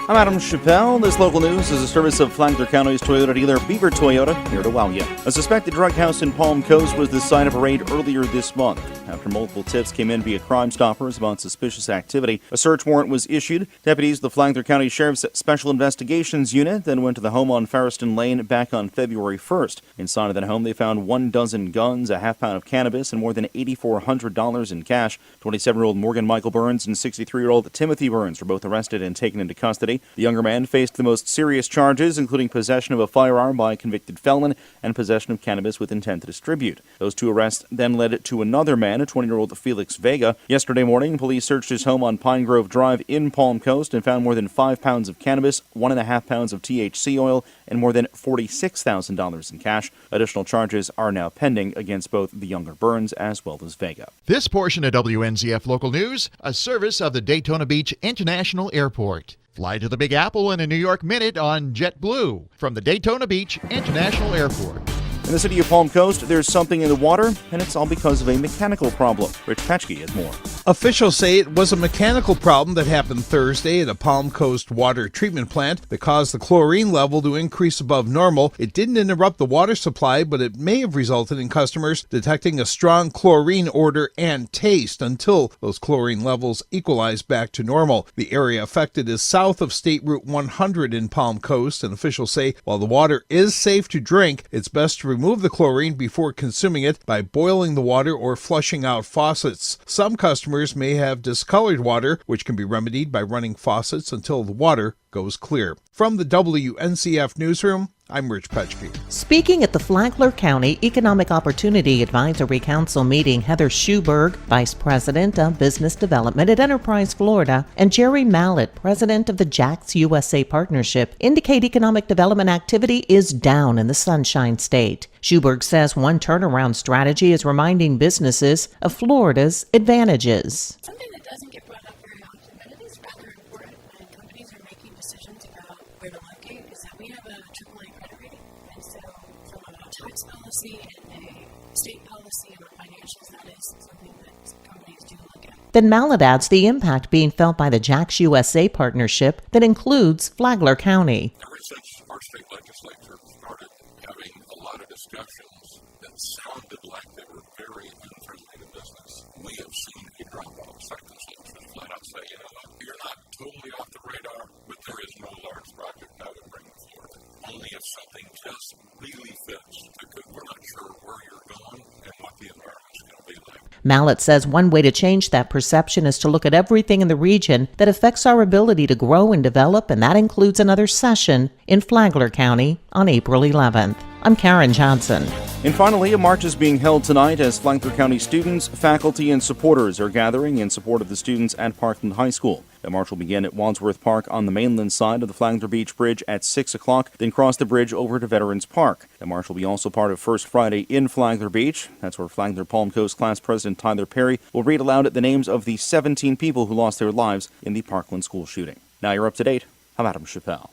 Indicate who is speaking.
Speaker 1: I'm Adam Chappelle. This local news is a service of Flagler County's Toyota dealer, Beaver Toyota, here to wow you. A suspected drug house in Palm Coast was the site of a raid earlier this month. After multiple tips came in via Crime Stoppers about suspicious activity, a search warrant was issued. Deputies of the Flagler County Sheriff's Special Investigations Unit then went to the home on Ferriston Lane back on February 1st. Inside of that home, they found 1 dozen guns, a half pound of cannabis, and more than $8,400 in cash. 27-year-old Morgan Michael Burns and 63-year-old Timothy Burns were both arrested and taken into custody. The younger man faced the most serious charges, including possession of a firearm by a convicted felon and possession of cannabis with intent to distribute. Those two arrests then led to another man, a 20-year-old Felix Vega. Yesterday morning, police searched his home on Pine Grove Drive in Palm Coast and found more than 5 pounds of cannabis, 1.5 pounds of THC oil, and more than $46,000 in cash. Additional charges are now pending against both the younger Burns as well as Vega.
Speaker 2: This portion of WNZF Local News, a service of the Daytona Beach International Airport. Fly to the Big Apple in a New York minute on JetBlue from the Daytona Beach International Airport.
Speaker 1: In the city of Palm Coast, there's something in the water, and it's all because of a mechanical problem. Rich Petchke has more.
Speaker 3: Officials say it was a mechanical problem that happened Thursday at a Palm Coast water treatment plant that caused the chlorine level to increase above normal. It didn't interrupt the water supply, but it may have resulted in customers detecting a strong chlorine odor and taste until those chlorine levels equalize back to normal. The area affected is south of State Route 100 in Palm Coast, and officials say while the water is safe to drink, it's best to remove the chlorine before consuming it by boiling the water or flushing out faucets. Some customers may have discolored water, which can be remedied by running faucets until the water goes clear. From the WNCF Newsroom, I'm Rich Petchke.
Speaker 4: Speaking at the Flagler County Economic Opportunity Advisory Council meeting, Heather Schuberg, Vice President of Business Development at Enterprise Florida, and Jerry Mallett, President of the JAX USA Partnership, indicate economic development activity is down in the Sunshine State. Schuberg says one turnaround strategy is reminding businesses of Florida's advantages.
Speaker 5: Something that doesn't get brought up very often, but it is rather important when companies are making decisions about where to locate, is that we have a AAA credit rating. And so from a tax policy and a state policy and our financials, that is something that companies do look at.
Speaker 4: Then Mallett adds the impact being felt by the JAX USA partnership that includes Flagler County.
Speaker 6: Ever since our state legislature started having a lot of discussions that sounded like they were very unfriendly to business, we have seen a drop-off. Second solutions flat out say, you know what, you're not totally off the radar, but there is no large project I would bring to Florida. Only if something just really fits, because we're not sure where you're going and what the environment's going to be like.
Speaker 4: Mallett says one way to change that perception is to look at everything in the region that affects our ability to grow and develop, and that includes another session in Flagler County on April 11th. I'm Karen Johnson.
Speaker 1: And finally, a march is being held tonight as Flagler County students, faculty, and supporters are gathering in support of the students at Parkland High School. The march will begin at Wadsworth Park on the mainland side of the Flagler Beach Bridge at 6 o'clock, then cross the bridge over to Veterans Park. The march will be also part of First Friday in Flagler Beach. That's where Flagler Palm Coast Class President Tyler Perry will read aloud the names of the 17 people who lost their lives in the Parkland school shooting. Now you're up to date. I'm Adam Chappelle.